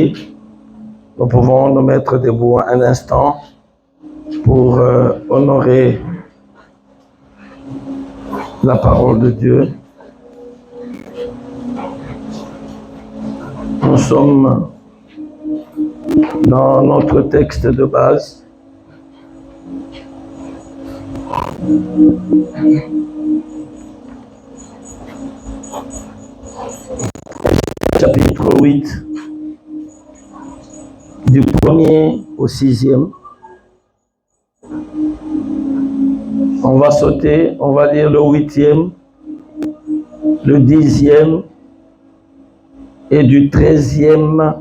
Oui, nous pouvons nous mettre debout un instant pour honorer la parole de Dieu. Nous sommes dans notre texte de base. Chapitre 8, du 1er au 6e. On va sauter, on va lire le 8e, le 10e et du 13e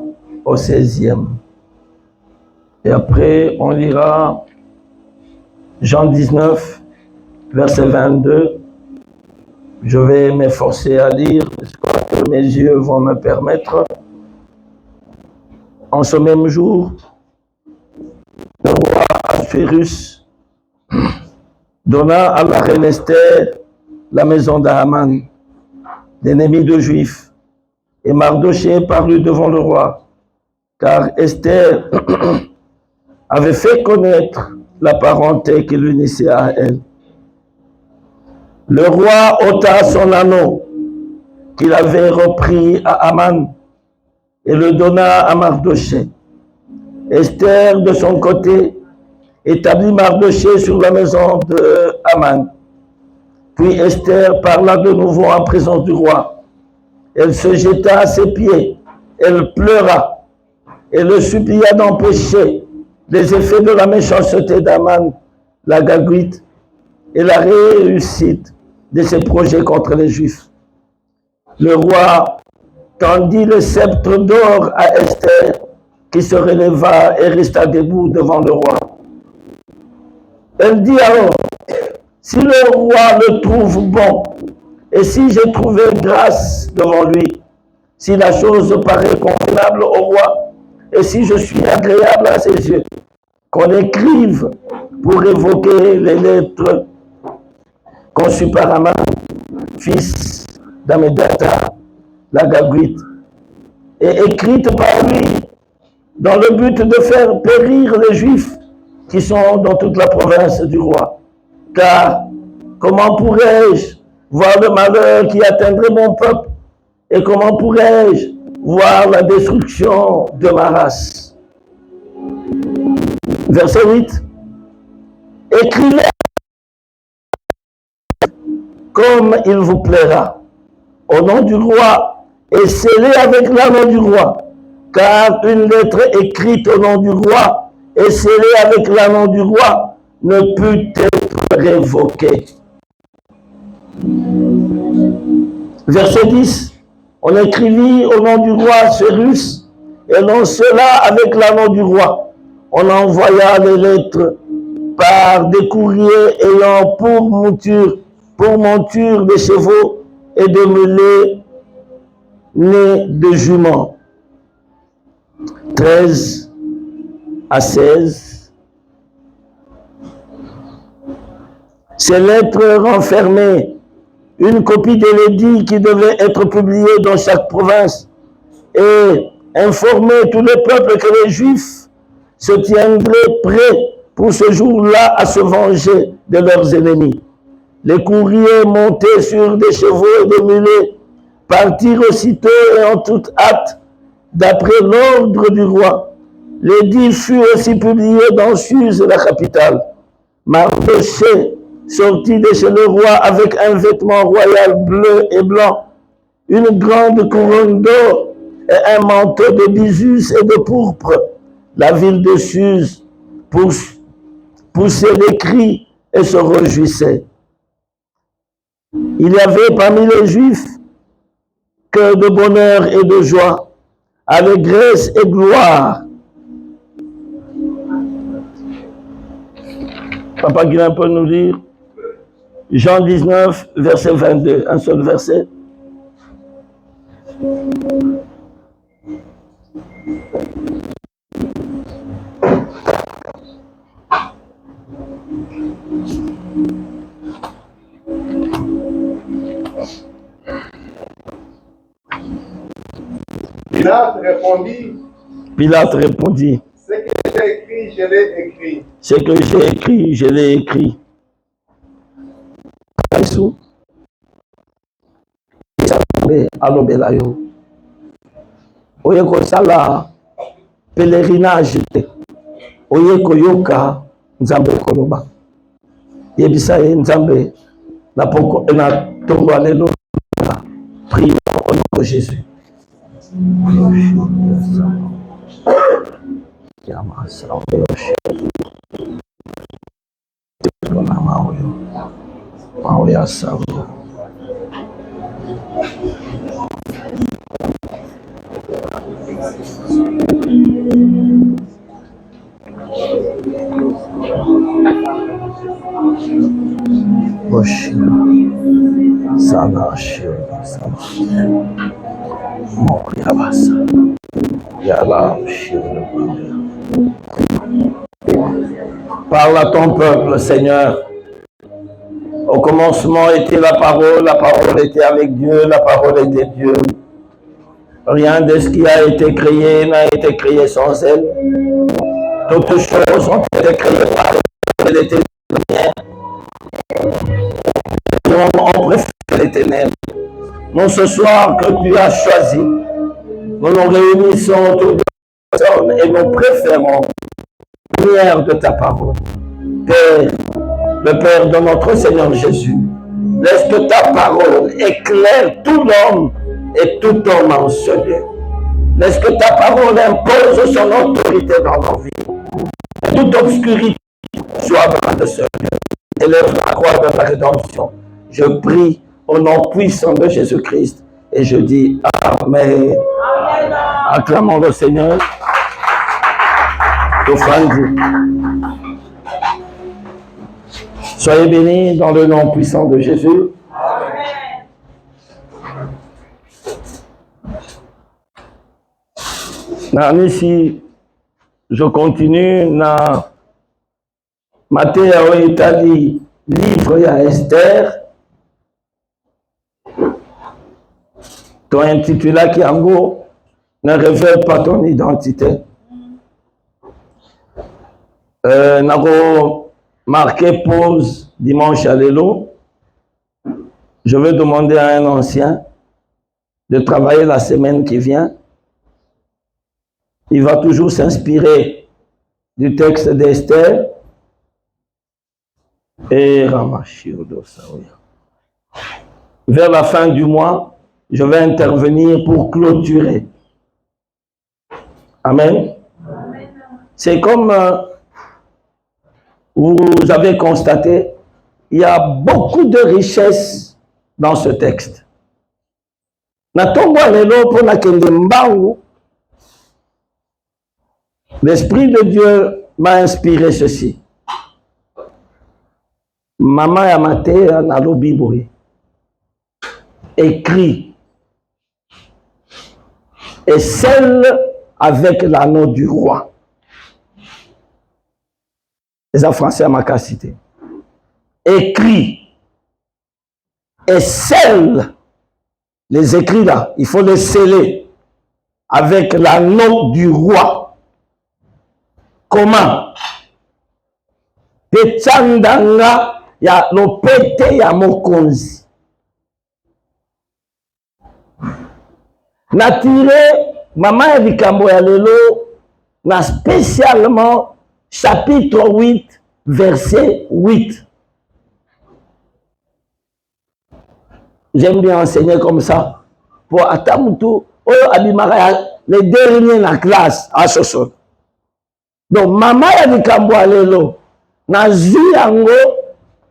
au 16e. Et après, on lira Jean 19, verset 22. Je vais m'efforcer à lire ce que mes yeux vont me permettre. En ce même jour, le roi Ahasuérus donna à la reine Esther la maison d'Haman, l'ennemi des Juifs, et Mardochée parut devant le roi, car Esther avait fait connaître la parenté qui l'unissait à elle. Le roi ôta son anneau qu'il avait repris à Haman et le donna à Mardochée. Esther, de son côté, établit Mardochée sur la maison de Haman. Puis Esther parla de nouveau en présence du roi. Elle se jeta à ses pieds, elle pleura et le supplia d'empêcher les effets de la méchanceté d'Haman, la Gagite, et la réussite de ses projets contre les Juifs. Le roi tendit le sceptre d'or à Esther, qui se releva et resta debout devant le roi. Elle dit alors, si le roi le trouve bon, et si j'ai trouvé grâce devant lui, si la chose paraît convenable au roi, et si je suis agréable à ses yeux, qu'on écrive pour évoquer les lettres conçues par Haman, fils d'Hammédatha, la Gagite, et écrites par lui dans le but de faire périr les Juifs qui sont dans toute la province du roi. Car comment pourrais-je voir le malheur qui atteindrait mon peuple, et comment pourrais-je voir la destruction de ma race? Verset 8. Écrivez comme il vous plaira, au nom du roi, et scellez avec l'anneau du roi, car une lettre écrite au nom du roi et scellée avec l'anneau du roi ne peut être révoquée. Verset 10. On écrivit au nom du roi Cyrus, et non cela avec l'anneau du roi. On envoya les lettres par des courriers ayant pour monture des chevaux et des mulets nés de juments. 13 à 16. Ces lettres renfermaient une copie de l'édit qui devait être publiée dans chaque province et informaient tous les peuples que les Juifs se tiendraient prêts pour ce jour-là à se venger de leurs ennemis. Les courriers montés sur des chevaux et des mulets partirent aussitôt et en toute hâte d'après l'ordre du roi. L'édit fut aussi publié dans Suse, la capitale. Mardochée sortit de chez le roi avec un vêtement royal bleu et blanc, une grande couronne d'or et un manteau de bisus et de pourpre. La ville de Suse poussait des cris et se réjouissait. Il y avait parmi les Juifs que de bonheur et de joie, allégresse et gloire. Papa Guillain peut nous lire Jean 19, verset 22, un seul verset. Pilate répondit, Pilate répondit, ce que j'ai écrit, je l'ai écrit. Ce que j'ai écrit, je l'ai écrit. Yesu alobela yo oye kosala pèlerinage te oye koyoka nzambe koloba yebisa ye nzambe na tongo lelo prions au nom de Jésus. Parle à ton peuple, Seigneur. Au commencement était la parole était avec Dieu, la parole était Dieu. Rien de ce qui a été créé n'a été créé sans elle. Toutes choses ont été créées par elle. Elle était lumière. On préfère l'éternel. Nous, ce soir que tu as choisi, nous nous réunissons autour de personne et nous préférons la lumière de ta parole. Père, le Père de notre Seigneur Jésus, laisse que ta parole éclaire tout l'homme et tout homme en ce lieu. Laisse que ta parole impose son autorité dans nos vies. Et toute obscurité soit bas de ce lieu. Élève la croix de la rédemption. Je prie au nom puissant de Jésus-Christ et je dis Amen. Amen. Acclamons le Seigneur. Soyez bénis dans le nom puissant de Jésus. Amen. Ici, je continue na Matteo Italie, livre à Esther. Ton intitulé qui en gros ne révèle pas ton identité. Nous marqué pause dimanche à l'élo. Je vais demander à un ancien de travailler la semaine qui vient. Il va toujours s'inspirer du texte d'Esther et vers la fin du mois, je vais intervenir pour clôturer. Amen. C'est comme vous avez constaté, il y a beaucoup de richesses dans ce texte. L'Esprit de Dieu m'a inspiré ceci. Maman Yamate Nalobiboui écrit et scelle avec l'anneau du roi. Les Français à ma cité. Écrit et scelle. Les écrits là, il faut les sceller avec l'anneau du roi. Comment? Pechandanga ya lopete ya mokonzi. Natiré maman ya likambo ya lelo na spécialement chapitre 8 verset 8. J'aime bien enseigner comme ça pour atamutu oyo abimaka les derniers na classe à Soso. Donc maman ya likambo ya lelo na yango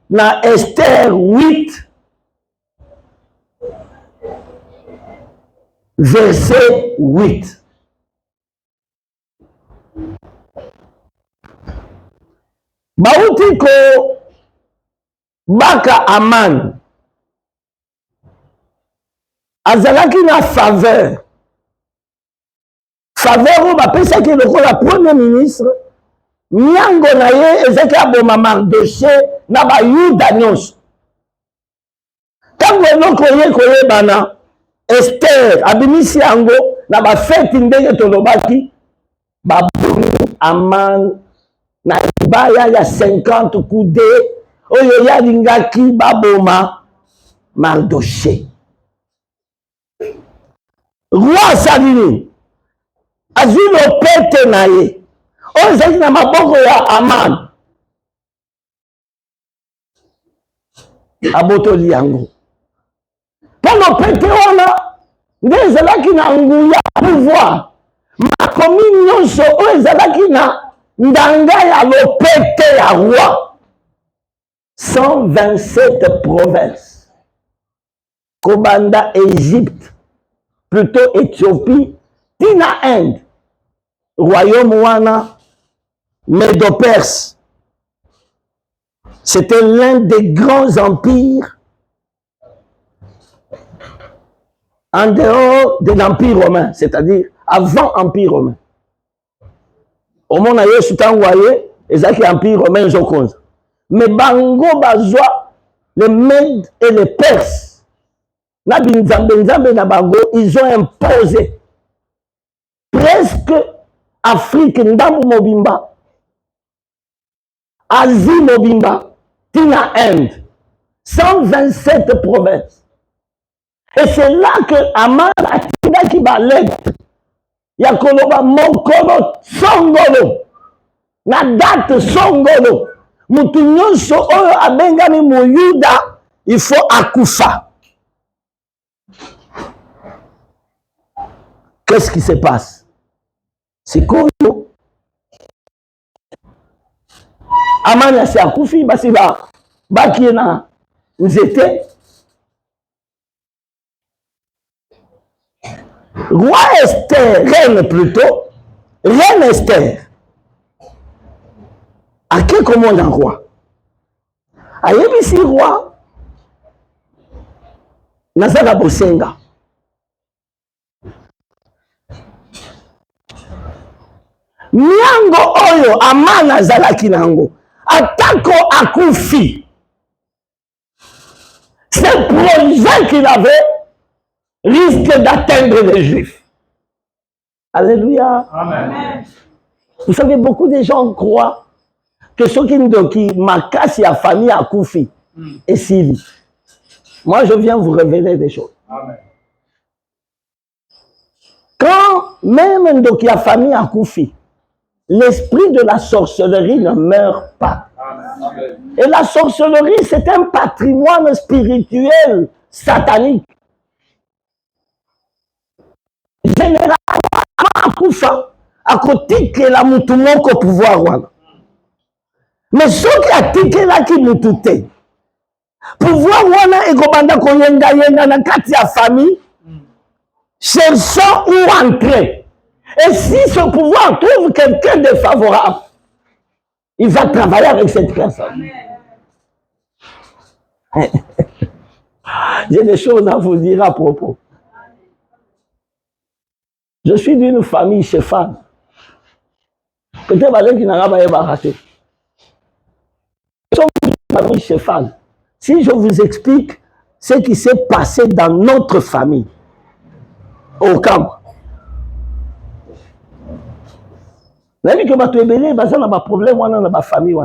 na Esther 8 verset 8. Bauti ko baka Aman azalaki na faveur ou bapesaki lokola premier ministre nyango na ye ezaki aboma Mardoché na bayuda nyonso. Tango eloko ye koyebana Esther abimisi yango na bafeti ndenge tolobaki baboni Aman na libaya ya 50 coups oyo yalingaki baboma Mardoché. Roi Salini azwi lopete na ye oyo ezalaki na maboko ya Aman, abotoli yango mpo lopete wana nde ezalaki na nguya pouvoir. Makomi nyonso oyo ezalaki na ndanga ya lopete ya roi. 127 provinces kobanda Égypte, plutôt Éthiopie, tina Inde, royaume wana Médo-Perse. C'était l'un des grands empires en dehors de l'Empire romain, c'est-à-dire avant l'Empire romain. Au monde ailleurs, c'est un royaume, et c'est l'Empire romain, ils ont cause. Mais bango bazwa, les Mèdes et les Perses, ils ont imposé presque Afrique, Ndambu Mobimba, Asie Mobimba, Tina Inde, 127 provinces. Et c'est là que Aman a tiré qui balette. Yakoloba Mokolo Songolo. Na date Songolo. Mutunyon so oyo abengami Mouyuda, il faut akufa. Qu'est-ce qui se passe? C'est quoi? Aman ya se akufi, basi ba qui est na nzete. Roi Esther, reine plutôt, reine Esther, à qui commande un roi? A yebisi roi, Nazala Bosenga. Miango oyo amana zalaki nango, atako akufi. Ce projet qu'il avait risque d'atteindre les Juifs. Alléluia. Amen. Vous savez, beaucoup de gens croient que ceux qui marquent la famille à Koufi et Sili. Moi, je viens vous révéler des choses. Amen. Quand même la famille à Koufi, l'esprit de la sorcellerie ne meurt pas. Amen. Et la sorcellerie, c'est un patrimoine spirituel satanique. Généralement, à côté que la moutoumon au pouvoir. Mais ceux qui a tiqué là qui moutouté, pouvoir wana et kobanda koyenga yenga na kati ya famille, cherchant où entrer. Et si ce pouvoir trouve quelqu'un de favorable, il va travailler avec cette personne. J'ai des choses à vous dire à propos. Je suis d'une famille chefane. Peut-être qu'il n'a pas raté. Nous sommes d'une famille chefane. Si je vous explique ce qui s'est passé dans notre famille, au camp, vous avez vu que ma problème dans ma famille.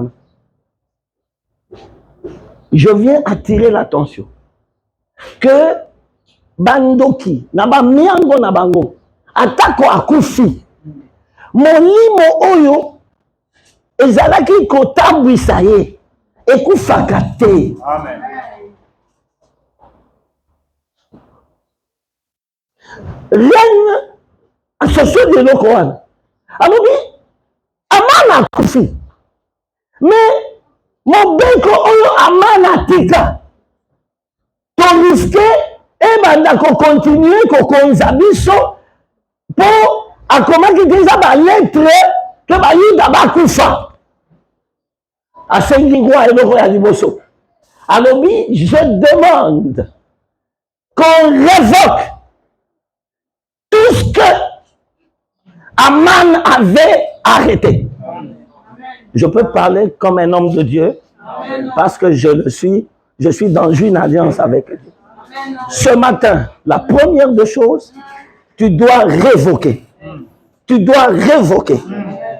Je viens attirer l'attention que Bandoki, Naba Miango Nabango, atako akufi molimo oyo ezalaki kotambwisa ye ekufaka te. Amen. Reine associé de loko wana alobi amana akufi mais mobeko oyo amana tika to risque ebanda ko continuer ko konza biso pour akomaki déjà ba lettre que ba yuda bakufa asengi kwa eloko ya liboso alobi je demande qu'on révoque tout ce que Aman avait arrêté. Je peux parler comme un homme de Dieu parce que je suis dans une alliance avec Dieu. Ce matin, la première des choses, tu dois révoquer tu dois révoquer.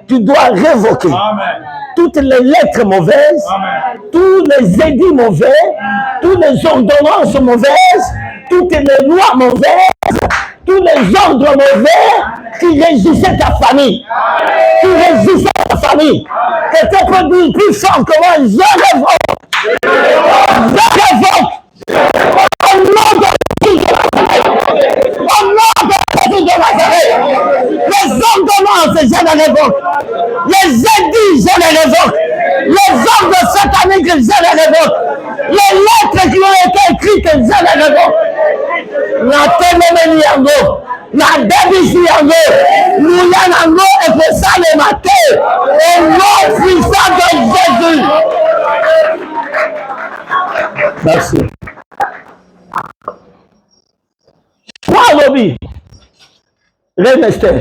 Tu dois révoquer. Amen. Toutes les lettres mauvaises, Amen. tous les édits mauvais, toutes les ordonnances mauvaises, toutes les lois mauvaises, tous les ordres mauvais qui régissaient ta famille. Qui régissaient ta famille. Quelqu'un peut dire plus fort que moi, je révoque. Je révoque. Au nom de Jésus de Nazareth. Les ordonnances, je les révoque. Les édits, je les révoque. Les ordres sataniques, je les révoque. Les lettres qui ont été écrites, je les révoque. La téléménie yango, la débisi yango, nous yango et que ça le matin. Au nom puissant de Jésus. Merci. Moi, Lobby, Reine Esther.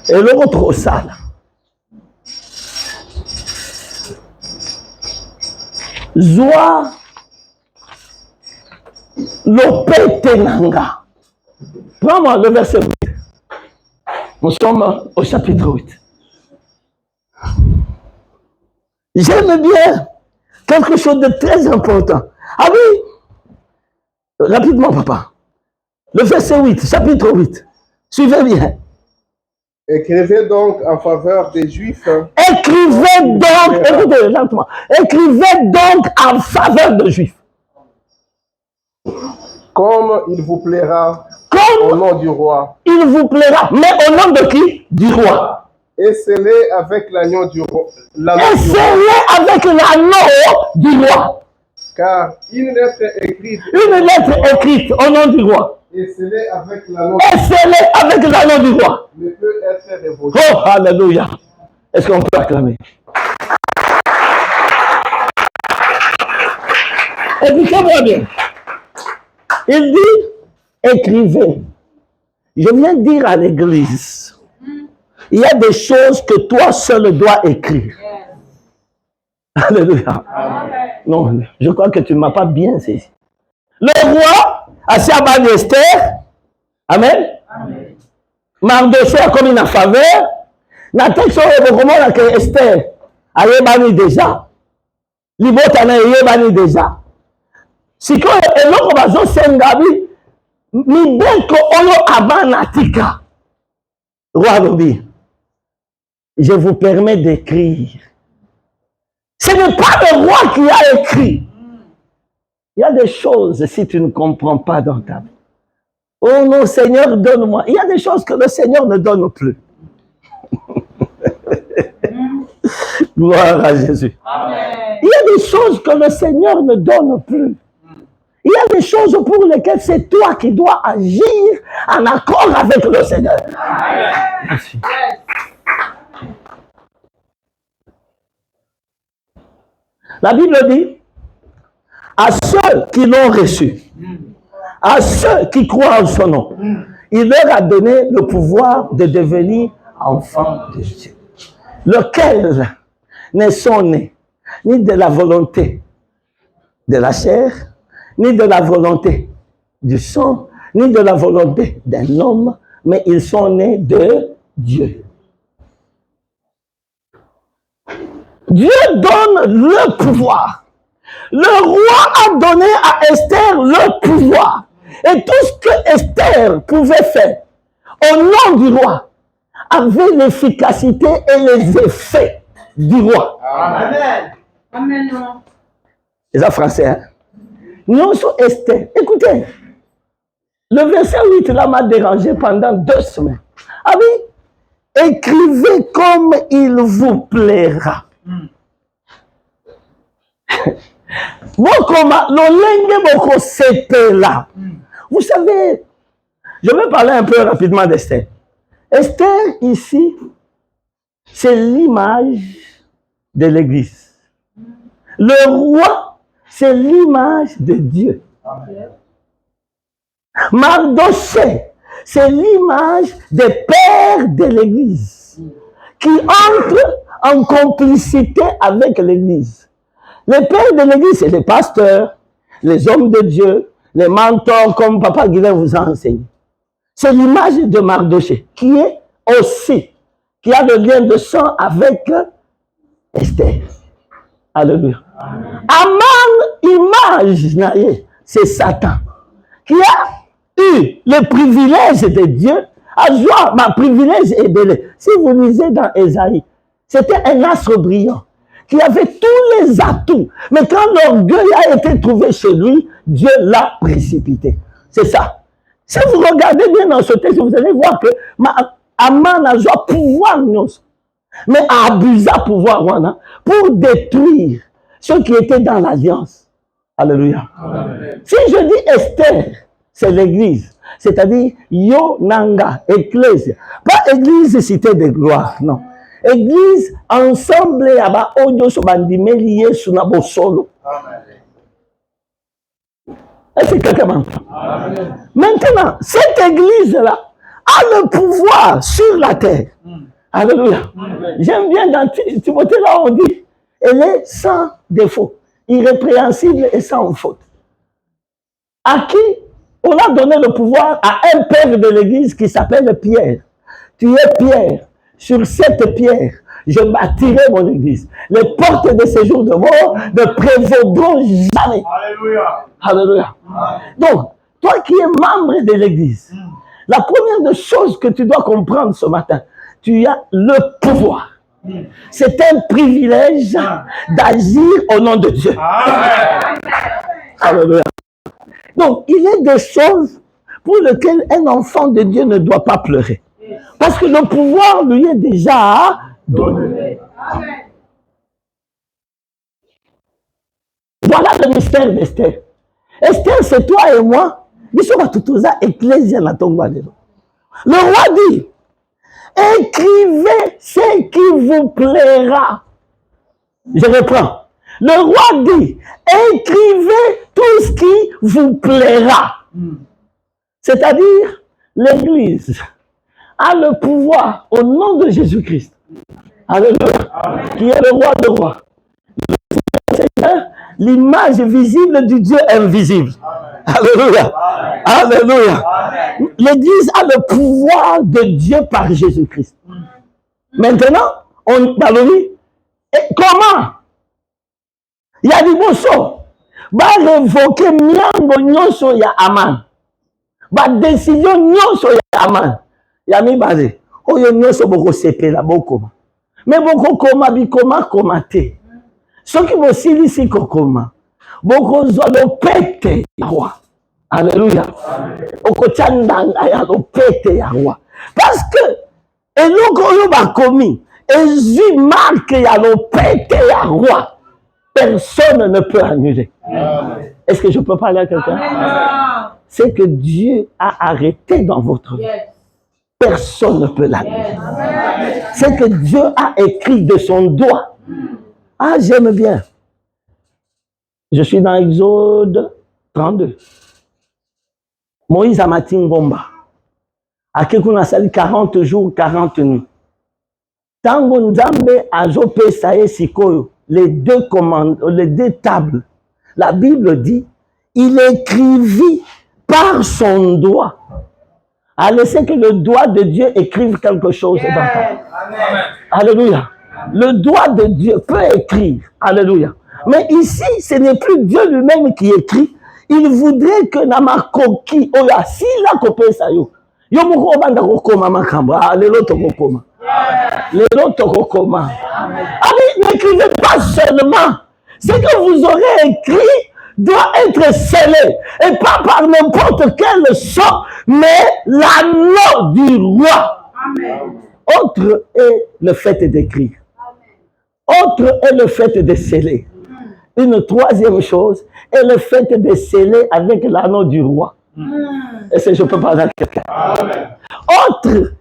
Et l'autre au sale. Zoa Lopetenanga. Prends-moi le verset 8. Nous sommes au chapitre 8. J'aime bien quelque chose de très important. Ah oui, rapidement, papa. Le verset 8, chapitre 8. Suivez bien. Écrivez donc en faveur des Juifs. Écrivez donc, écoutez, lentement. Écrivez donc en faveur des Juifs. Comme il vous plaira au nom du roi. Il vous plaira. Mais au nom de qui? Du roi. Et scellez avec l'agneau du roi. Et scellez avec l'agneau du roi. Car une lettre écrite. Une lettre écrite au nom du roi. Et scellée avec l'agneau. Et scellée avec l'agneau du roi. Ne peut être révoquée. Oh, alléluia. Est-ce qu'on peut acclamer? Écoutez-moi bien. Il dit, écrivez. Je viens de dire à l'église, il y a des choses que toi seul dois écrire. Alléluia. Non, je crois que tu ne m'as pas bien saisi. Le roi, assis à bas Esther, amen. Mardochée a commis une faveur. Na texte comment la que Esther a yebani déjà. Libotana yebani déjà. Si ko eloko bazo sengabi mibeko oyo abanatika. Roi Lobi, je vous permets d'écrire. Ce n'est pas le roi qui a écrit. Il y a des choses, si tu ne comprends pas dans ta vie. Oh non, Seigneur, donne-moi. Il y a des choses que le Seigneur ne donne plus. Gloire à Jésus. Amen. Il y a des choses que le Seigneur ne donne plus. Il y a des choses pour lesquelles c'est toi qui dois agir en accord avec le Seigneur. Amen. Merci. La Bible dit, à ceux qui l'ont reçu, à ceux qui croient en son nom, il leur a donné le pouvoir de devenir enfants de Dieu, lequel ne sont nés ni de la volonté de la chair, ni de la volonté du sang, ni de la volonté d'un homme, mais ils sont nés de Dieu. Dieu donne le pouvoir. Le roi a donné à Esther le pouvoir. Et tout ce que Esther pouvait faire au nom du roi avait l'efficacité et les effets du roi. Amen. Amen. C'est ça français, hein? Nous sommes Esther. Écoutez, le verset 8 là m'a dérangé pendant 2 semaines. Ah oui, écrivez comme il vous plaira. Vous savez, je vais parler un peu rapidement d'Esther. Esther, ici, c'est l'image de l'Église. Le roi, c'est l'image de Dieu. Mardochée, c'est l'image des pères de l'Église qui entrent en complicité avec l'Église. Les pères de l'Église, c'est les pasteurs, les hommes de Dieu, les mentors, comme Papa Guilhem vous a enseigné. C'est l'image de Mardoché, qui est aussi, qui a le lien de sang avec Esther. Alléluia. Aman, image, c'est Satan, qui a eu le privilège de Dieu. À joie, ma privilège est belé. Si vous lisez dans Ésaïe, c'était un astre brillant, qui avait tous les atouts. Mais quand l'orgueil a été trouvé chez lui, Dieu l'a précipité. C'est ça. Si vous regardez bien dans ce texte, vous allez voir que Aman a joué pouvoir, mais a abusé pouvoir pour détruire ceux qui étaient dans l'alliance. Alléluia. Amen. Si je dis Esther, c'est l'église. C'est-à-dire Yonanga, église. Pas église cité de gloire, non. Église ensemble aba odio so bandimeli Yesu na bosolo. Est-ce que quelqu'un m'entend? Maintenant, cette église-là a le pouvoir sur la terre. Alléluia. J'aime bien dans Timothée, là on dit, elle est sans défaut, irrépréhensible et sans faute. À qui on a donné le pouvoir? À un père de l'église qui s'appelle Pierre. Tu es Pierre. Sur cette pierre, je bâtirai mon église. Les portes de séjour de mort ne prévaudront jamais. Alléluia. Alléluia. Donc, toi qui es membre de l'église, la première des choses que tu dois comprendre ce matin, tu as le pouvoir. C'est un privilège d'agir au nom de Dieu. Alléluia. Donc, il est des choses pour lesquelles un enfant de Dieu ne doit pas pleurer. Parce que le pouvoir lui est déjà donné. Voilà le mystère d'Esther. Esther, c'est toi et moi. Le roi dit, écrivez ce qui vous plaira. Je reprends. Le roi dit, écrivez tout ce qui vous plaira. C'est-à-dire, l'Église a le pouvoir au nom de Jésus-Christ. Alléluia. Qui est le roi de rois. L'image visible du Dieu invisible. Alléluia. Alléluia. L'Église a le pouvoir de Dieu par Jésus-Christ. Maintenant, on va lui. Comment? Il y a des mots. Va révoquer miango nyonso ya Aman. Va décision nyonso ya Aman. Ya mi basé. Oyo nyonso boko sepela boko. Mais boko koma bikoma komate. Ce qui me signifie ici kokoma. Boko zolo pete ya roi. Alléluia. Oko chandanga ya lo pete ya roi. Parce que eloko oyo bakomi ezui marque ya lo pete ya roi. Personne ne peut annuler. Est-ce que je peux parler à quelqu'un? C'est que Dieu a arrêté dans votre vie. Personne ne peut l'annuler. C'est que Dieu a écrit de son doigt. Ah, j'aime bien. Je suis dans Exode 32. Moïse a matin Ngomba. À quelqu'un sali 40 jours, 40 nuits. Tango Nzambe a jopé sae sikoyo. Les deux commandes, les deux tables. La Bible dit, il écrivit par son doigt. A laissé que le doigt de Dieu écrive quelque chose dans ta vie. Alléluia. Le doigt de Dieu peut écrire. Alléluia. Mais ici, ce n'est plus Dieu lui-même qui écrit. Il voudrait que Namakoki, oya, si la copé ça yo. Yo moko banda kokoma makamba. Lelo tokokoma. Lelo tokokoma. N'écrivez pas seulement. Ce que vous aurez écrit doit être scellé. Et pas par n'importe quel son, mais l'anneau du roi. Amen. Autre est le fait d'écrire. Autre est le fait de sceller. Une troisième chose est le fait de sceller avec l'anneau du roi. Est-ce que je peux parler à quelqu'un? Autre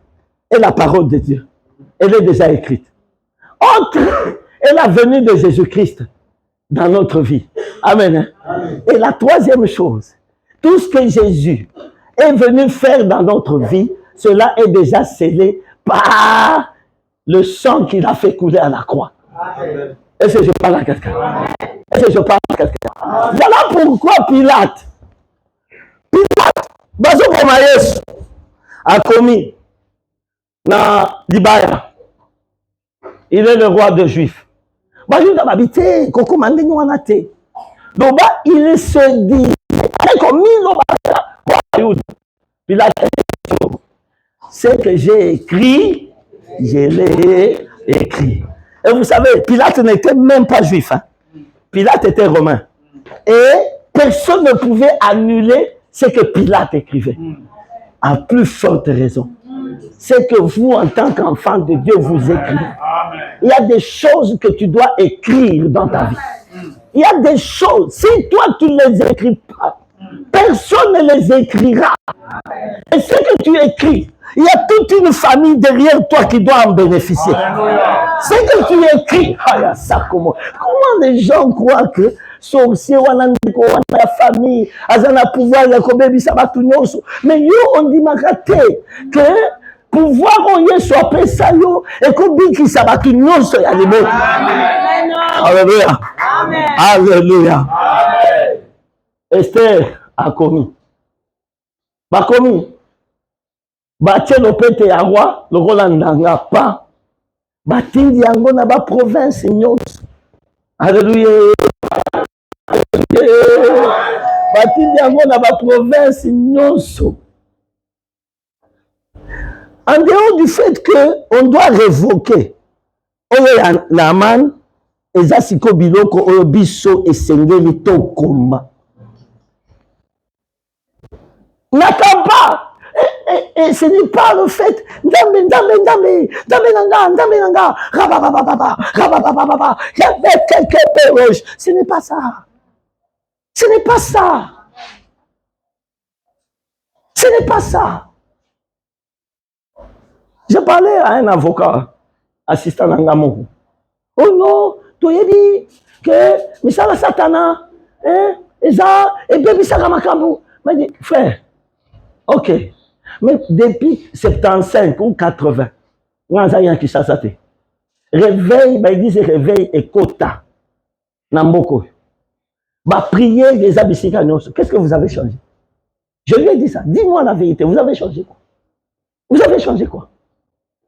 est la parole de Dieu. Elle est déjà écrite. Autre est la venue de Jésus-Christ dans notre vie. Amen. Amen. Et la troisième chose, tout ce que Jésus est venu faire dans notre vie, cela est déjà scellé par le sang qu'il a fait couler à la croix. Amen. Est-ce que je parle à quelqu'un? Est-ce que je parle à quelqu'un? Voilà pourquoi Pilate, bazo koma Yesu, a commis dans Libaya. Il est le roi des Juifs. Donc, il se dit, ce que j'ai écrit, je l'ai écrit. Et vous savez, Pilate n'était même pas juif. Hein. Pilate était romain. Et personne ne pouvait annuler ce que Pilate écrivait. À plus forte raison. C'est que vous, en tant qu'enfant de Dieu, vous écrivez. Il y a des choses que tu dois écrire dans ta vie. Il y a des choses, si toi tu ne les écris pas, personne ne les écrira. Et ce que tu écris, il y a toute une famille derrière toi qui doit en bénéficier. Ce que tu écris, comment les gens croient que sorcier, la famille, la pouvoir, mais yo, on dit que pouvoir on soit ça yo et qu'on qui ça va tout nous so ya libo. Alléluia. Amen. Alléluia. Amen. Esther a commis. Ba commis. Ba tchelo pete ya roi, le Rolandanga pas. Ba tindi yango na ba province nyonso. Alléluia. Ba tindi yango na ba province nyonso. En dehors du fait qu'on doit révoquer Naaman, Ezasiko Biloko, Oyobiso et Sengeli Tokoma. N'attends pas. Et ce n'est pas le fait. Dame, il y avait quelques péroges. Ce n'est pas ça. Ce n'est pas ça. Ce n'est pas ça. J'ai parlé à un avocat, assistant Nangamoko. Oh non, tu as dit que Misala Satana, et bien Misala Makambu. Il m'a dit, frère, ok, mais depuis 75 ou 80, réveil, il dit réveil et quota. Namboko. Prier les abissika. Qu'est-ce que vous avez changé? Je lui ai dit ça. Dis-moi la vérité, vous avez changé quoi? Vous avez changé quoi?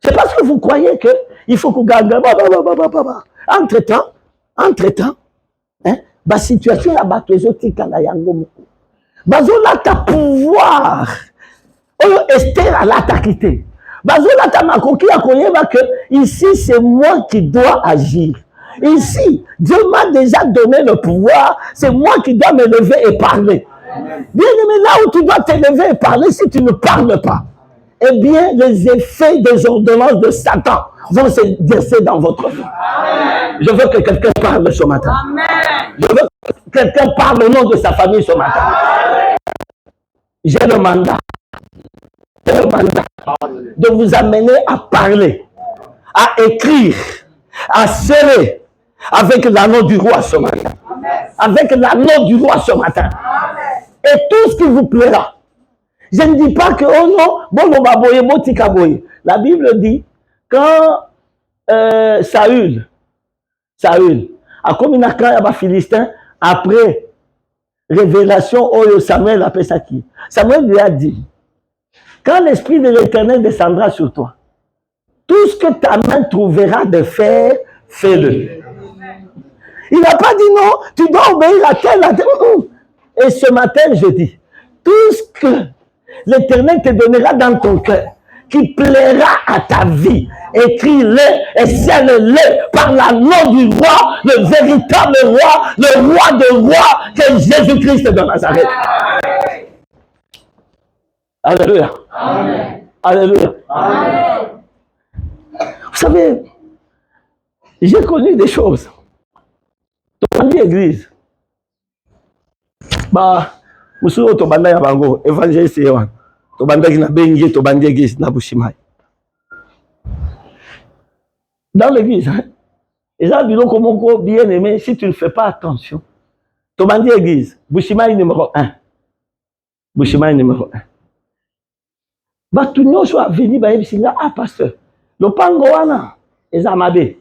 C'est parce que vous croyez qu'il faut qu'on gagne. Entre-temps, hein, la situation est battuezotique à la yango. Bazola ta pouvoir. Esther a l'attaqué. Bazola ta makoki a koyeba que ici c'est moi qui dois agir. Ici, Dieu m'a déjà donné le pouvoir, c'est moi qui dois me lever et parler. Bien aimé, là où tu dois te lever et parler, si tu ne parles pas, eh bien, les effets des ordonnances de Satan vont se déverser dans votre vie. Je veux que quelqu'un parle ce matin. Amen. Je veux que quelqu'un parle au nom de sa famille ce matin. J'ai le mandat. J'ai le mandat de vous amener à parler, à écrire, à sceller avec l'anneau du roi ce matin. Avec l'anneau du roi ce matin. Et tout ce qui vous plaira. Je ne dis pas que, oh non, bon, la Bible dit, quand Saül, a commis un clan à Philistin, après révélation, oh, Samuel appelle ça qui? Samuel lui a dit, quand l'Esprit de l'Éternel descendra sur toi, tout ce que ta main trouvera de faire, fais-le. Il n'a pas dit non, tu dois obéir à tel. Et ce matin, je dis, tout ce que l'Éternel te donnera dans ton cœur, qui plaira à ta vie, écris-le et scelle-le par l'anneau du roi, le véritable roi, le roi de rois, que Jésus-Christ de Nazareth. Alléluia. Amen. Alléluia. Amen. Vous savez, j'ai connu des choses. Dans l'église, musulo tobanda ya bango évangéliste yewan tobanda ki na bengi tobanda église na Bushimai. Dans l'église, les gens disent comment bien aimé, si tu ne fais pas attention, tobanda église Bushimai numéro 1. Bushimai numéro 1. Batu nyonso aveni ba yebisinga pasteur. Lopango wana ezamabe.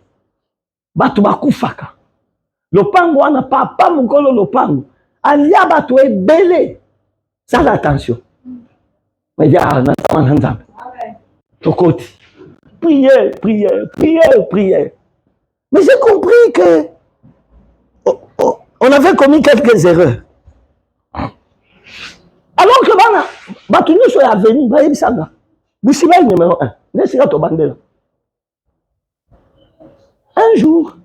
Batu bakufaka. Lopango wana papa mukolo lopango. Alia bato ebele. Ça l'attention. Mais il y a un côté. Prière, prière, prière, prière. Mais j'ai compris que on avait commis quelques erreurs. Alors que tout le monde soit venu, Boussiba numéro 1. Un jour,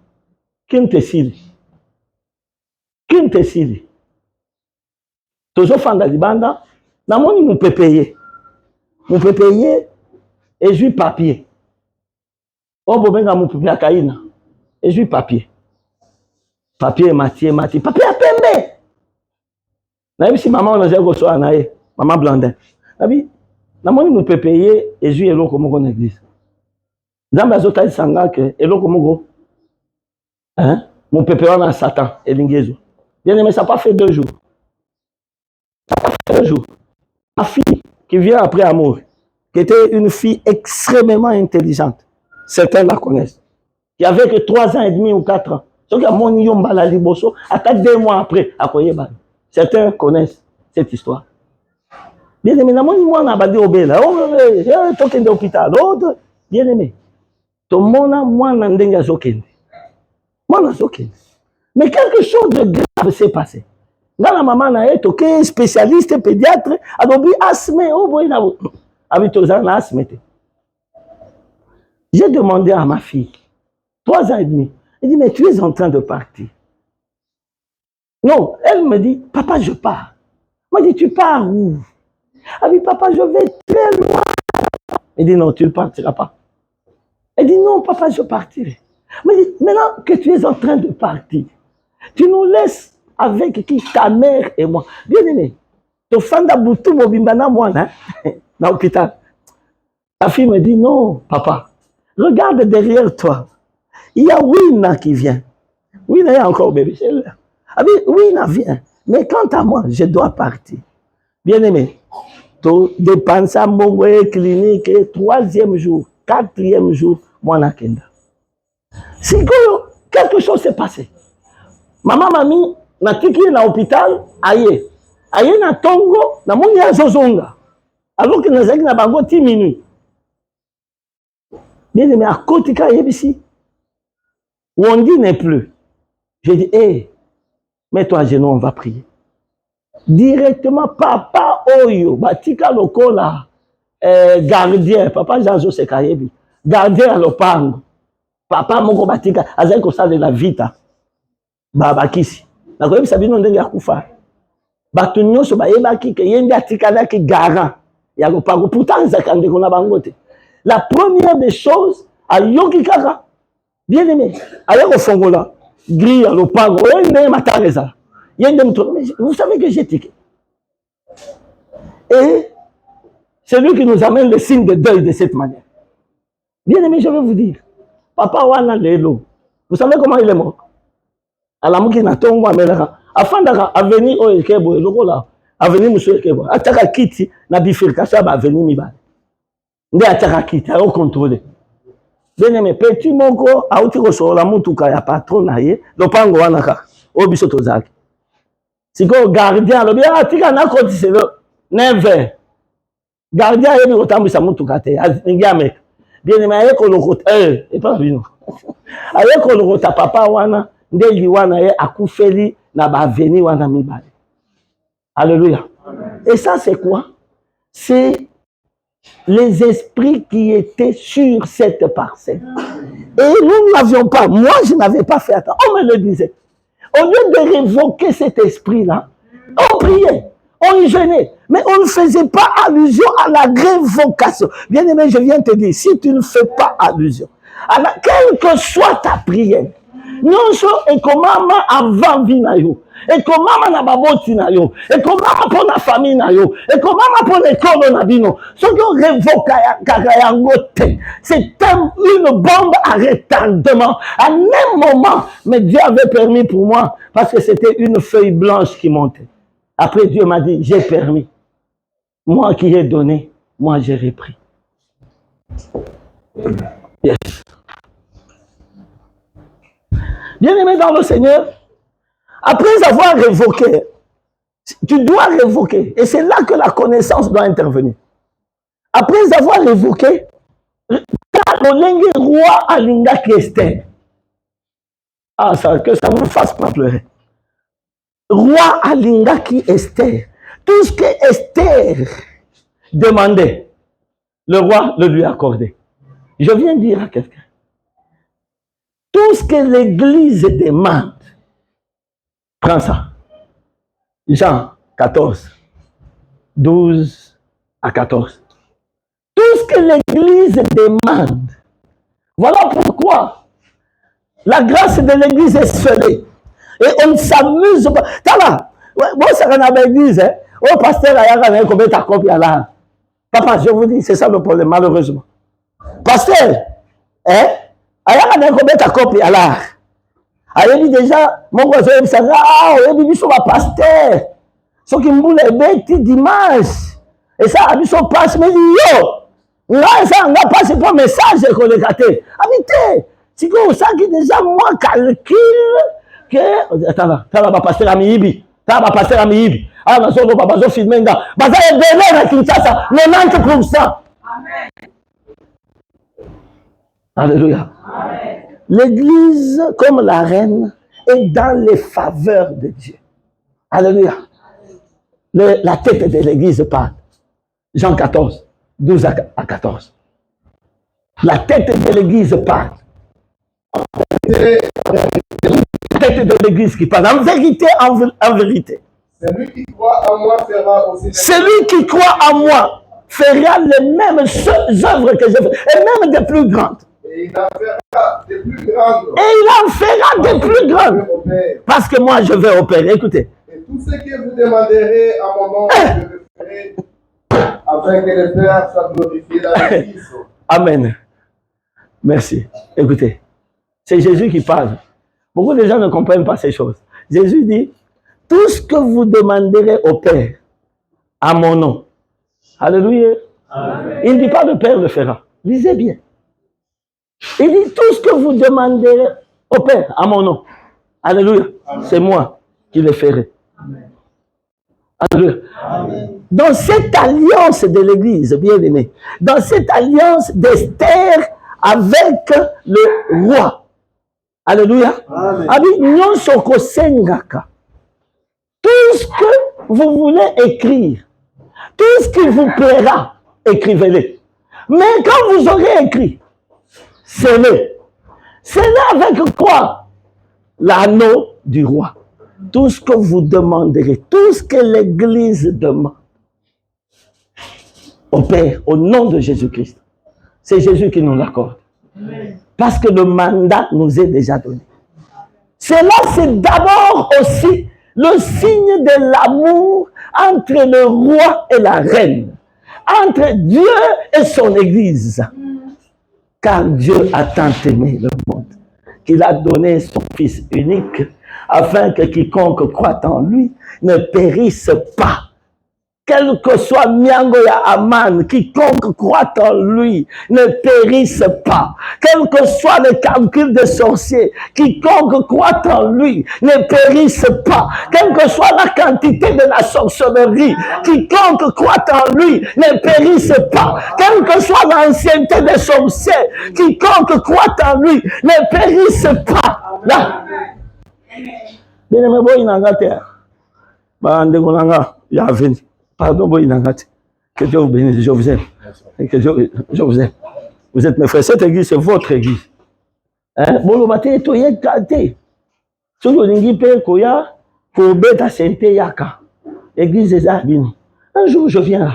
qui te sili. Toujours fan d'Alibanda, dans mon nous peut payer. Mon peut payer et je papier. On peut venir mon papier à Kaina et je papier. Papier Mathieu. Papier à Pembe. Même si maman on a déjà reçu anaïe, maman Blandin. Nabi, dans mon nous peut payer et je elo comme on église. Dans ma zota sanga que elo comme on hein, mon peut payer en Satan et l'ingezo. Bien aimé, ça n'a pas fait 2 jours. Un jour, ma fille qui vient après Amour, qui était une fille extrêmement intelligente, certains la connaissent, qui avait que 3 ans et demi ou 4 ans. Donc, à mon yomba la liboso, à 2 mois après, à Koyeba. Certains connaissent cette histoire. Bien aimé, moi, on a badi au bela, token d'hôpital, bien aimé. Tout le monde, moi, on a ndenga zokende. Moi, on a zokende. Mais quelque chose de grave s'est passé. Dans la maman na eto que spécialiste pédiatre adobi asthme asthme. J'ai demandé à ma fille 3 ans et demi. Elle dit mais tu es en train de partir. Non, elle me dit papa je pars. Moi je dis tu pars où? Elle dit papa je vais très loin. Elle dit non tu ne partiras pas. Elle dit non papa je partirai. Mais maintenant que tu es en train de partir, tu nous laisses avec qui ta mère et moi. Bien aimé, tu fais un boutou mobimbana moi dans l'hôpital. La fille me dit non, papa, regarde derrière toi. Il y a Wina qui vient. Wina est encore bébé. Wina vient. Mais quant à moi, je dois partir. Bien aimé, tu dépenses à mon clinique 3e jour, 4e jour, moi na kenda. Si quelque chose s'est passé. Maman m'a mis na tiki na hôpital aye na tongo na moni ya zozonga alors que nazaki na bango 10 minutes bien aimé à côté ka yebisi où on dit n'est plus. J'ai dit hey, mets-toi à genoux, on va prier directement. Papa oyo batika lokola gardien papa Jean José Kayebi gardien à lopango papa moko batika azali ko sala la vita babakisi na koyebisa bino ndenge ya kufa bato nyonso bayebaki ke ye nde atikalaki garant ya lopango pourtant ezalaka ndeko na bango te. La première des choses ayoki kaka bien aimé aya kofongola grille ya lopango oyo ndenge matanga ezala ye nde moto. Vous savez que j'ai tiqué et c'est lui qui nous amène le signe de deuil de cette manière. Bien aimé, je vais vous dire papa wana lelo, vous savez comment il est mort? Alamuki na tongo amelaka afandaka avenir oyo ekebo lokola avenir musu ekebo ataka kiti na bifurcation ba avenir mibale nde ataka kiti ayo contrôler. Bien aimé, petit moko auti kosola mutuka ya patron na ye lopango wana kaka oyo biso tozalaki sikoyo gardien alobi atika na kotise 9h gardien ayebi kotambwisa mutuka te alingi ameka. Bien aimé aye kolokota epa bino aye kolokota papa wana nde liwana ye akufeli na ba avenir wana mibale. Alléluia. Et ça c'est quoi? C'est les esprits qui étaient sur cette parcelle. Et nous n'avions pas, moi je n'avais pas fait attention. On me le disait. Au lieu de révoquer cet esprit-là, on priait, on jeûnait, mais on ne faisait pas allusion à la révocation. Bien aimé, je viens te dire, si tu ne fais pas allusion, quelle que soit ta prière, nyonso ekomama avant vie na yo, ekomama na baboti na yo, ekomama pour la famille na yo, ekomama pour l'école na bino. Ce que révoka yango te, c'est une bombe à retardement. À un moment, mais Dieu avait permis pour moi, parce que c'était une feuille blanche qui montait. Après Dieu m'a dit, j'ai permis. Moi qui ai donné, moi j'ai repris. Yes. Bien-aimé dans le Seigneur, après avoir révoqué, tu dois révoquer. Et c'est là que la connaissance doit intervenir. Après avoir évoqué, le roi Alinga qui Esther. Ah, ça, que ça vous fasse pas pleurer. Roi Alinga qui Esther. Tout ce que Esther demandait, le roi le lui accordait. Je viens dire à quelqu'un, tout ce que l'Église demande, prends ça. Jean 14, 12 à 14. Tout ce que l'Église demande. Voilà pourquoi la grâce de l'Église est scellée. Et on ne s'amuse pas. Tala, moi, c'est qu'on a l'église. Oh, pasteur, il y a combien de copies là. Papa, je vous dis, c'est ça le problème, malheureusement. Pasteur, il y a combien de copies là. Il dit déjà, mon voisin, il dit, ah, il dit, sur ma pasteur. Ce qui me voulait bêter dimanche. Et ça, il dit, son passe, mais il dit, yo. Là, ça, on n'a pas ce bon message qu'on a gâté. Habitez. Si vous savez déjà, moi, calcule que. Attends là, ma pasteur Amiibi. Ma pasteur Amiibi. Ah, ma soeur, papa, je filme là. Bah, ça est bien, là, Kinshasa, 90%. Amen. Alléluia. Amen. L'église, comme la reine, est dans les faveurs de Dieu. Alléluia. La tête de l'église parle. Jean 14, 12 à 14. La tête de l'église parle. La tête de l'église qui parle. En vérité, en vérité. Celui qui croit en moi fera aussi. Celui qui croit en moi fera les mêmes œuvres que je fais, et même des plus grandes. Et il en fera des plus grandes. Et il en fera des plus grandes. Parce que moi, je vais opérer. Écoutez. Et tout ce que vous demanderez à mon nom, je le ferai, afin que le Père soit glorifié dans le Fils. Amen. Merci. Écoutez, c'est Jésus qui parle. Beaucoup de gens ne comprennent pas ces choses. Jésus dit, tout ce que vous demanderez au Père, à mon nom. Alléluia. Amen. Il ne dit pas le Père le fera. Lisez bien. Il dit tout ce que vous demanderez au Père, à mon nom. Alléluia. C'est moi qui le ferai. Amen. Alléluia. Amen. Dans cette alliance de l'Église, bien aimé, dans cette alliance d'Esther avec le roi. Alléluia. Amen. Tout ce que vous voulez écrire, tout ce qui vous plaira, écrivez-le. Mais quand vous aurez écrit, scellez. Scellez avec quoi? L'anneau du roi. Tout ce que vous demanderez, tout ce que l'Église demande au Père, au nom de Jésus-Christ, c'est Jésus qui nous l'accorde. Parce que le mandat nous est déjà donné. Cela, c'est d'abord aussi le signe de l'amour entre le roi et la reine, entre Dieu et son Église. Car Dieu a tant aimé le monde qu'il a donné son Fils unique afin que quiconque croit en lui ne périsse pas. Quel que soit Miangoya Aman, quiconque croit en lui ne périsse pas. Quel que soit le calcul des sorciers, quiconque croit en lui ne périsse pas. Quelle que soit la quantité de la sorcellerie, quiconque croit en lui ne périsse pas. Quelle que soit l'ancienneté des sorciers, quiconque croit en lui ne périsse pas. Là. Bien-aimé, boy, il y a venu. Pardon, que Dieu vous bénisse, je vous aime. Que je vous aime. Vous êtes mes frères. Cette église, c'est votre église. Hein? Bon, le matin, tu es gâté. Si vous avez koya, pour bêta santé yaka. Église des Arbines. Un jour, je viens là.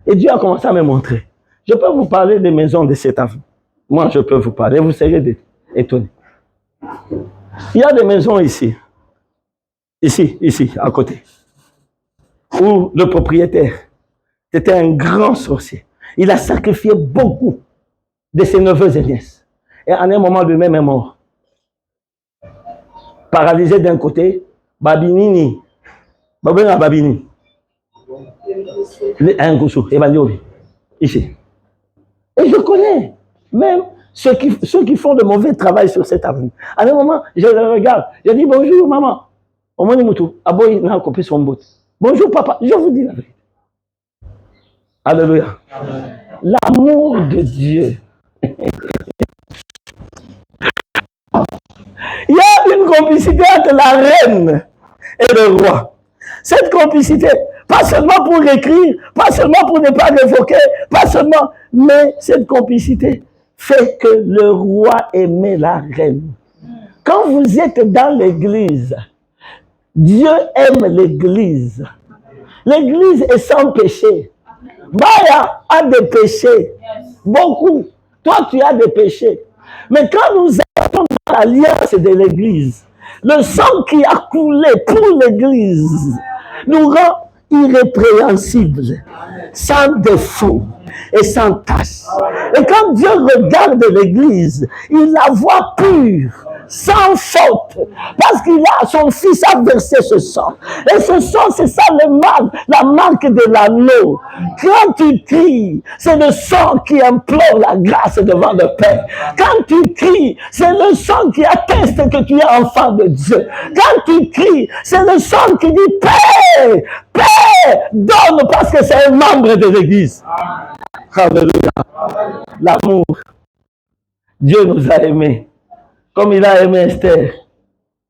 Et Dieu a commencé à me montrer. Je peux vous parler des maisons de cet avenue. Moi, je peux vous parler. Vous serez étonnés. Il y a des maisons ici. Ici, à côté. Où le propriétaire était un grand sorcier. Il a sacrifié beaucoup de ses neveux et nièces. Et à un moment, lui-même est mort. Paralysé d'un côté, Babinini. Babini. Un goussou, ici. Et je connais même ceux qui font de mauvais travail sur cette avenue. À un moment, je le regarde. Je dis bonjour, maman. Bonjour papa, je vous dis la vérité. Alléluia. L'amour de Dieu. Il y a une complicité entre la reine et le roi. Cette complicité, pas seulement pour écrire, pas seulement pour ne pas révoquer, pas seulement, mais cette complicité fait que le roi aimait la reine. Quand vous êtes dans l'église, Dieu aime l'église. L'église est sans péché. Baya a des péchés. Beaucoup. Toi, tu as des péchés. Mais quand nous entrons dans l'alliance de l'église, le sang qui a coulé pour l'église nous rend irrépréhensibles, sans défaut et sans tache. Et quand Dieu regarde l'église, il la voit pure, sans faute, parce qu'il a, son fils a versé ce sang. Et ce sang, c'est ça la marque de l'anneau. Quand tu cries, c'est le sang qui implore la grâce devant le Père. Quand tu cries, c'est le sang qui atteste que tu es enfant de Dieu. Quand tu cries, c'est le sang qui dit Père, Père, donne, parce que c'est un membre de l'église. Alléluia. L'amour. Dieu nous a aimés. Comme il a aimé Esther,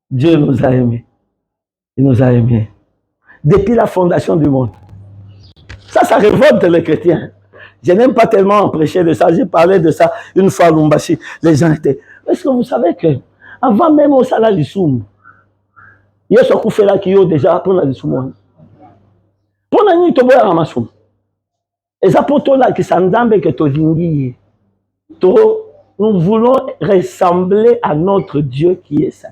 Dieu nous a aimés. Il nous a aimés. Depuis la fondation du monde. Ça révolte les chrétiens. Je n'aime pas tellement prêcher de ça. J'ai parlé de ça une fois à Lumbashi. Les gens étaient... Est-ce que vous savez que avant même au salaire du soum, il y a ce qu'on fait là qui est déjà pour la soum. Pour la nuit, tu bois à ma soum. Et ça pour toi là qui s'endambe que tu vingi. Nous voulons ressembler à notre Dieu qui est saint.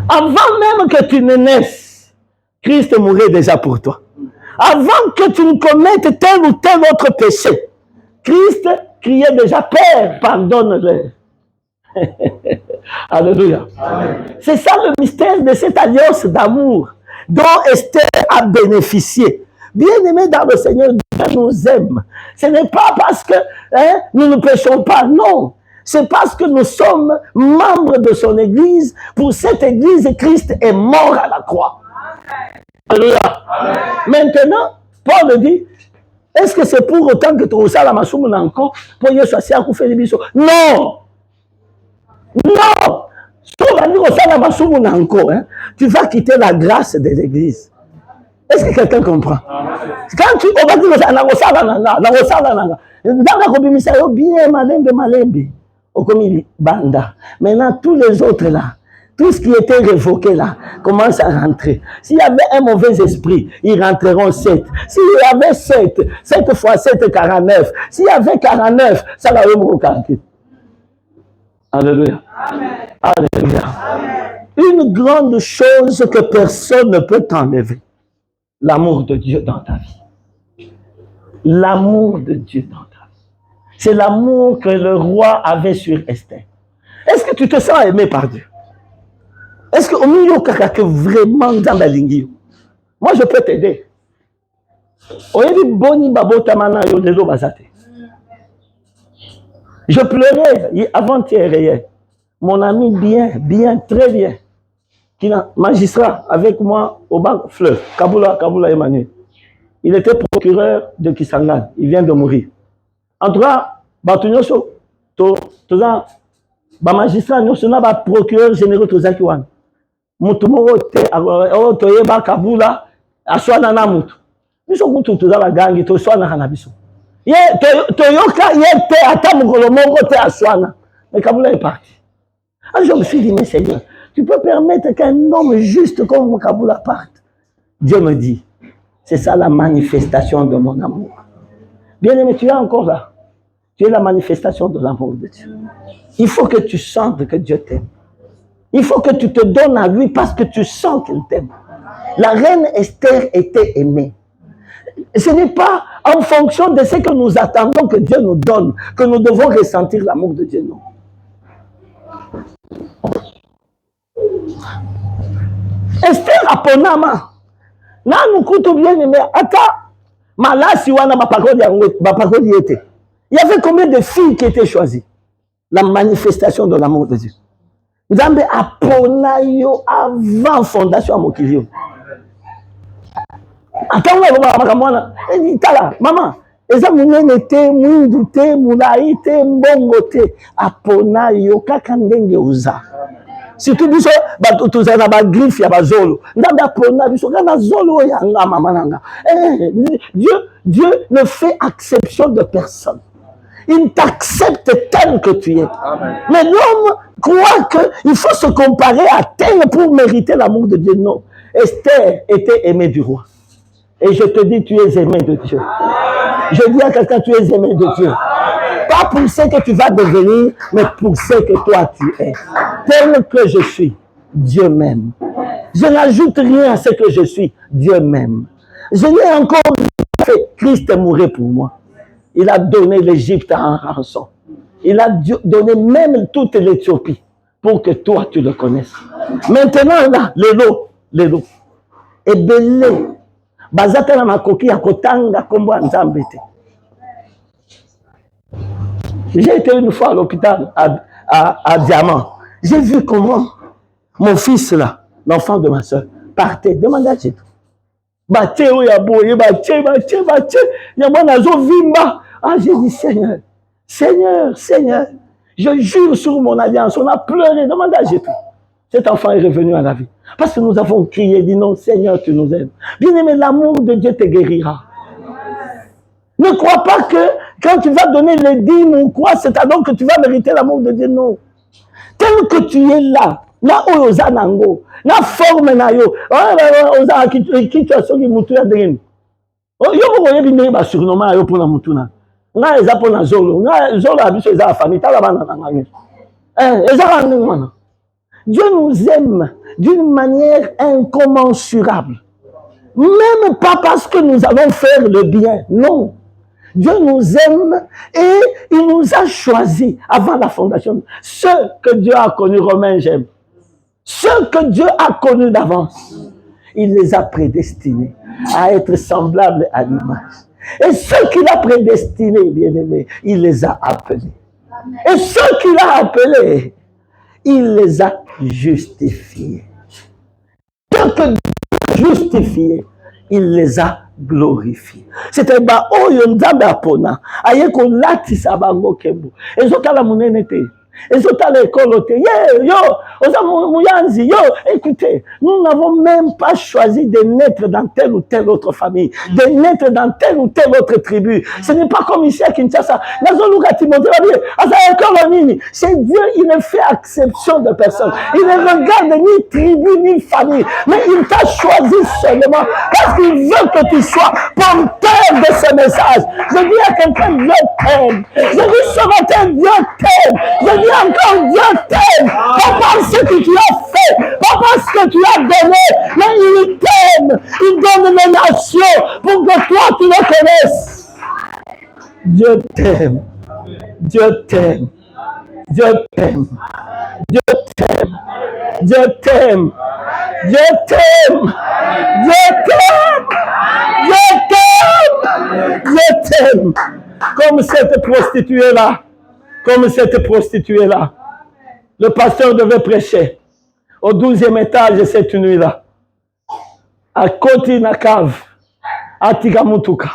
Avant même que tu ne naisses, Christ mourait déjà pour toi. Avant que tu ne commettes tel ou tel autre péché, Christ criait déjà, Père, pardonne-leur. Alléluia. C'est ça le mystère de cette alliance d'amour dont Esther a bénéficié. Bien-aimés dans le Seigneur, Dieu nous aime. Ce n'est pas parce que nous ne péchons pas, non. C'est parce que nous sommes membres de son Église. Pour cette Église, Christ est mort à la croix. Alléluia. Maintenant, Paul dit, est-ce que c'est pour autant que tu as la masoum encore pour y choisir à faire des bisous? Non! Non! Tu vas quitter la grâce de l'Église. Est-ce que quelqu'un comprend? Quand tu vas dire ça, maintenant tous les autres là, tout ce qui était révoqué là, commence à rentrer. S'il y avait un mauvais esprit, ils rentreront 7. S'il y avait 7, 7 fois 7, 49. S'il y avait 49, ça va être 48. Alléluia. Amen. Alléluia. Amen. Une grande chose que personne ne peut t'enlever. L'amour de Dieu dans ta vie. L'amour de Dieu dans ta vie. C'est l'amour que le roi avait sur Esther. Est-ce que tu te sens aimé par Dieu? Est-ce que au milieu que vraiment dans la ligne, moi je peux t'aider. Je pleurais avant-hier et hier. Mon ami bien, très bien, qui est magistrat avec moi au bac Fleuve, Kaboula Emmanuel. Il était procureur de Kisangani. Il vient de mourir. En tout cas, magistrat, nous sommes procureur général de Zakiwan. Mutumo Toyeba Kaboula, Aswana Namutu. Nous sommes tous la gang, tous Swana Hanabiso. Toyoka yete atamugolomongo te Aswana. Mais Kaboula est parti. Alors je me suis dit, mais Seigneur, tu peux permettre qu'un homme juste comme Kaboula parte. Dieu me dit, c'est ça la manifestation de mon amour. Bien-aimé, tu es encore là. Tu es la manifestation de l'amour de Dieu. Il faut que tu sentes que Dieu t'aime. Il faut que tu te donnes à lui parce que tu sens qu'il t'aime. La reine Esther était aimée. Ce n'est pas en fonction de ce que nous attendons que Dieu nous donne que nous devons ressentir l'amour de Dieu, non. Esther a Ponama. Nanu kutu bien aimé. Ata malasi wana bapakodi était. Il y avait combien de filles qui étaient choisies? La manifestation de l'amour de Dieu. Nzambe a Ponayo avant fondation à Mokilio. Attends, elle dit, tala, maman, eza munene te, mwindu te, mulai te, mbongo te, apona yo kaka ndenge uza. Surtout biso tozala na ba griffe ya bazolo. Ndambe apona biso kana zolo yanga mama nanga. Dieu ne fait exception de personne. Il t'accepte tel que tu es. Amen. Mais l'homme croit qu'il faut se comparer à tel pour mériter l'amour de Dieu. Non. Esther était aimée du roi. Et je te dis, tu es aimé de Dieu. Je dis à quelqu'un, tu es aimé de Dieu. Pas pour ce que tu vas devenir, mais pour ce que toi tu es. Tel que je suis, Dieu m'aime. Je n'ajoute rien à ce que je suis, Dieu m'aime. Je n'ai encore fait, Christ est mort pour moi. Il a donné l'Égypte en rançon. Il a donné même toute l'Éthiopie pour que toi tu le connaisses. Maintenant là, les lots. Et belé. Bazatana makoki ya kotanga kombo nzambe te. J'ai été une fois à l'hôpital à Diamant. J'ai vu comment mon fils là, l'enfant de ma soeur, partait. Demande à Jésus. Baté ou yaboye, baté. Yamon azo vimba. Ah, j'ai dit Seigneur, je jure sur mon alliance. On a pleuré. Demande à Jésus. Cet enfant est revenu à la vie. Parce que nous avons crié, dit non, Seigneur, tu nous aimes. Bien aimé, l'amour de Dieu te guérira. Ne crois pas que quand tu vas donner les dîmes ou quoi, c'est alors que tu vas mériter l'amour de Dieu. Non. Tel que tu es là, na oza nango, na forme na yo, oza qui tu as soki mutu ya dengeni. Yo ko yebi ndenge ba surnommé yo pona mutu na. Nga eza pona zolo, nga zolo abiso eza famille tala bana na ngani. Eza ndenge wana. Dieu nous aime d'une manière incommensurable. Même pas parce que nous allons faire le bien, non. Dieu nous aime et il nous a choisis avant la fondation. Ceux que Dieu a connus, Romains, j'aime. Ceux que Dieu a connus d'avance, il les a prédestinés à être semblables à l'image. Et ceux qu'il a prédestinés, bien-aimés, il les a appelés. Et ceux qu'il a appelés, il les a justifiés. Ceux que Dieu a justifiés, il les a glorifiés. C'était ba oyo nzambe apona ayeko latisa bango kembo ezotala munene te ezotala ekolo te yo oza muyanzi yo. Écoutez, nous n'avons même pas choisi de naître dans telle ou telle autre famille, de naître dans telle ou telle autre tribu. Ce n'est pas comme ici à Kinshasa. C'est Dieu, il ne fait exception de personne. Il ne regarde ni tribu ni famille, mais il t'a choisi seulement parce qu'il veut que tu sois porteur de ce message. Je dis à quelqu'un, Dieu t'aime. Je dis ce matin, Dieu t'aime. Je dis encore, Dieu t'aime. Pas parce que tu as fait, pas parce que tu as donné, mais il t'aime. Il donne les nations pour que toi tu le connaisses. Dieu t'aime. Dieu t'aime. Dieu t'aime. Dieu t'aime. Dieu t'aime. Dieu t'aime. Dieu t'aime. Dieu t'aime. Dieu t'aime. Comme cette prostituée-là. Comme cette prostituée-là. Le pasteur devait prêcher au 12e étage cette nuit-là. À côté de la cave. À Tigamutuka.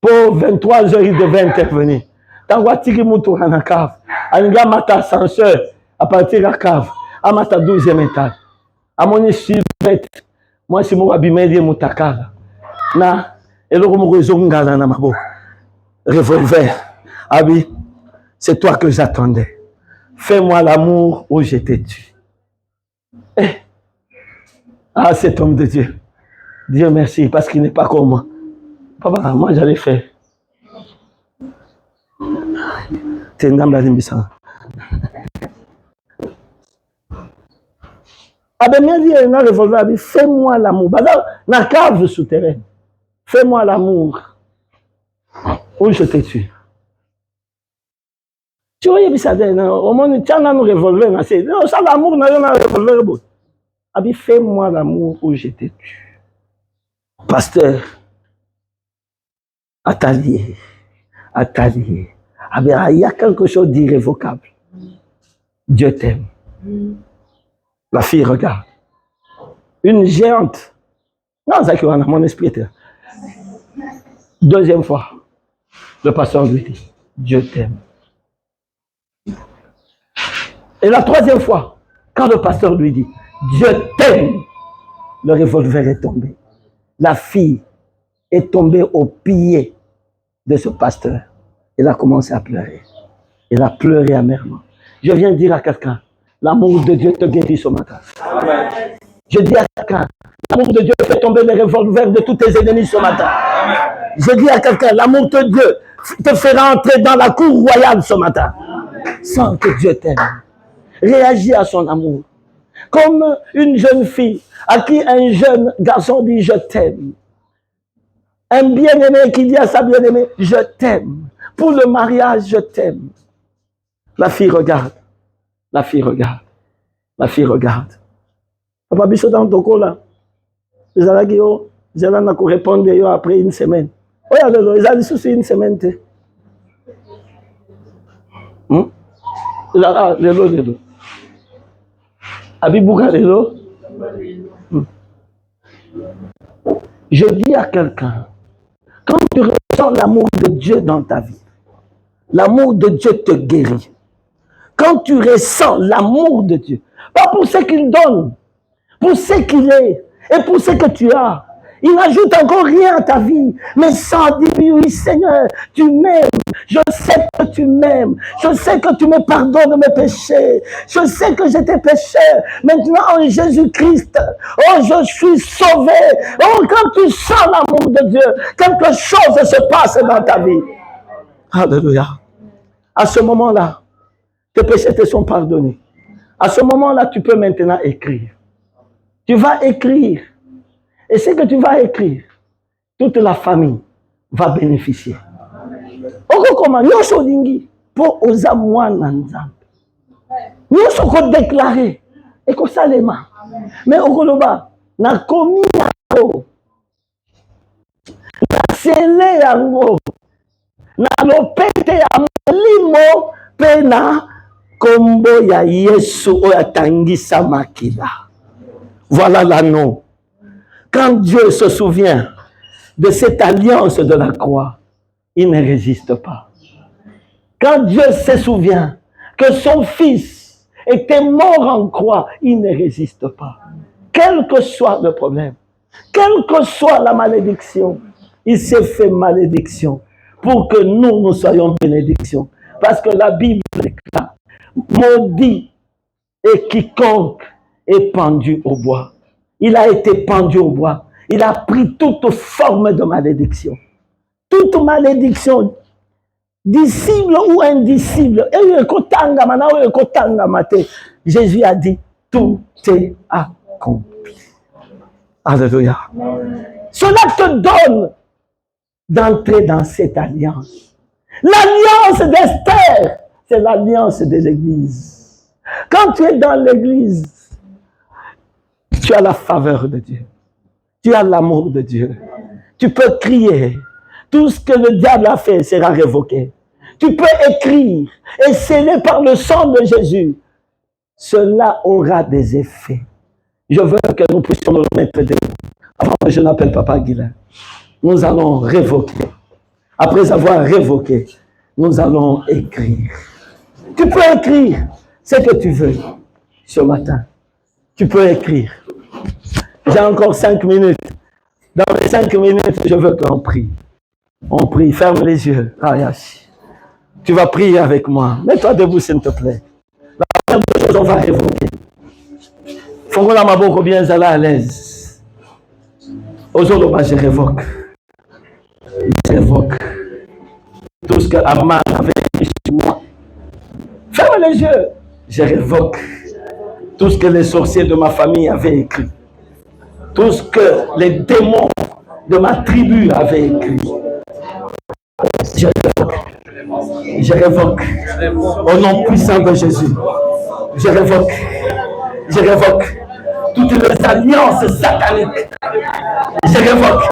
Pour 23 heures, il devait intervenir. Dans la Tigamutuka dans la cave. Il a mata ascenseur à partir de la cave. À mata 12e étage. À mon issue, moi, c'est mon abimé Moutakara. Na, et le Romorozongala na mabo. Revolver. Ah oui, c'est toi que j'attendais. Fais-moi l'amour où je t'ai tué. Eh. Ah, cet homme de Dieu. Dieu merci, parce qu'il n'est pas comme moi. Papa, moi j'allais faire. T'es une dame d'Alimbissa. Ah ben, bien dit, il y a un revolver, fais-moi l'amour. Dans la cave souterraine. Fais-moi l'amour où je t'ai tué. Tu vois, il y a au monde, tu as un revolver. Non, ça, l'amour, n'a un revolver. Ah bien, fais-moi l'amour où je t'ai tué. Pasteur, atelier. Ah bien, il y a quelque chose d'irrévocable. Dieu t'aime. La fille regarde. Une géante Non, ça qui mon esprit était là. Deuxième fois, le pasteur lui dit, Dieu t'aime. Et la troisième fois, quand le pasteur lui dit, Dieu t'aime, le revolver est tombé. La fille est tombée au pied de ce pasteur. Elle a commencé à pleurer. Elle a pleuré amèrement. Je viens de dire à quelqu'un, l'amour de Dieu te guérit ce matin. Amen. Je dis à quelqu'un, l'amour de Dieu fait tomber les revolvers de tous tes ennemis ce matin. Amen. Je dis à quelqu'un, l'amour de Dieu te fera entrer dans la cour royale ce matin. Sans que Dieu t'aime. Réagis à son amour. Comme une jeune fille à qui un jeune garçon dit « je t'aime ». Un bien-aimé qui dit à sa bien-aimée « je t'aime ». Pour le mariage, je t'aime. La fille regarde. La fille regarde. La fille regarde. Papa Bichot dans ton col là. Les alagio, ils allaient nous répondre après une semaine. Oh, ils allaient sous une semaine. Lelo. Abibouka lelo. Je dis à quelqu'un, quand tu ressens l'amour de Dieu dans ta vie, l'amour de Dieu te guérit. Quand tu ressens l'amour de Dieu, pas pour ce qu'il donne, pour ce qu'il est et pour ce que tu as. Il n'ajoute encore rien à ta vie, mais sans dire oui Seigneur, tu m'aimes, je sais que tu m'aimes, je sais que tu me pardonnes mes péchés, je sais que j'étais pécheur, maintenant en Jésus-Christ, oh je suis sauvé, oh quand tu sens l'amour de Dieu, quelque chose se passe dans ta vie. Alléluia. À ce moment-là, tes péchés te sont pardonnés. À ce moment-là, tu peux maintenant écrire. Tu vas écrire. Et ce que tu vas écrire, toute la famille va bénéficier. Comment nous sommes pour aux amours nanzam. Nous sommes déclarés et que ça les mains. Mais au Koloba, na commis yango, na scellé yango, na lopete ya limo pena kombo ya Yesu oyatangisa makila. Voilà l'anneau. Quand Dieu se souvient de cette alliance de la croix, il ne résiste pas. Quand Dieu se souvient que son fils était mort en croix, il ne résiste pas. Quel que soit le problème, quelle que soit la malédiction, il s'est fait malédiction pour que nous soyons bénédiction. Parce que la Bible déclare, maudit est quiconque est pendu au bois. Il a été pendu au bois. Il a pris toute forme de malédiction. Toute malédiction, disciple ou indicible. Jésus a dit, tout est accompli. Alléluia. Cela te donne d'entrer dans cette alliance. L'alliance d'Esther, c'est l'alliance de l'Église. Quand tu es dans l'Église, tu as la faveur de Dieu. Tu as l'amour de Dieu. Tu peux crier. Tout ce que le diable a fait sera révoqué. Tu peux écrire et sceller par le sang de Jésus. Cela aura des effets. Je veux que nous puissions nous mettre debout. Avant que je n'appelle Papa Guilain, nous allons révoquer. Après avoir révoqué, nous allons écrire. Tu peux écrire ce que tu veux ce matin. Tu peux écrire. J'ai encore 5 minutes. Dans les 5 minutes, je veux qu'on prie. On prie. Ferme les yeux. Tu vas prier avec moi. Mets-toi debout, s'il te plaît. La première chose, on va révoquer. Faut qu'on a beaucoup bien à l'aise. Aujourd'hui, je révoque. Je révoque. Tout ce que Aman avait écrit sur moi. Ferme les yeux. Je révoque. Tout ce que les sorciers de ma famille avaient écrit. Tout ce que les démons de ma tribu avaient écrit. Je révoque. Je révoque. Au nom puissant de Jésus. Je révoque. Je révoque. Toutes les alliances sataniques. Je révoque.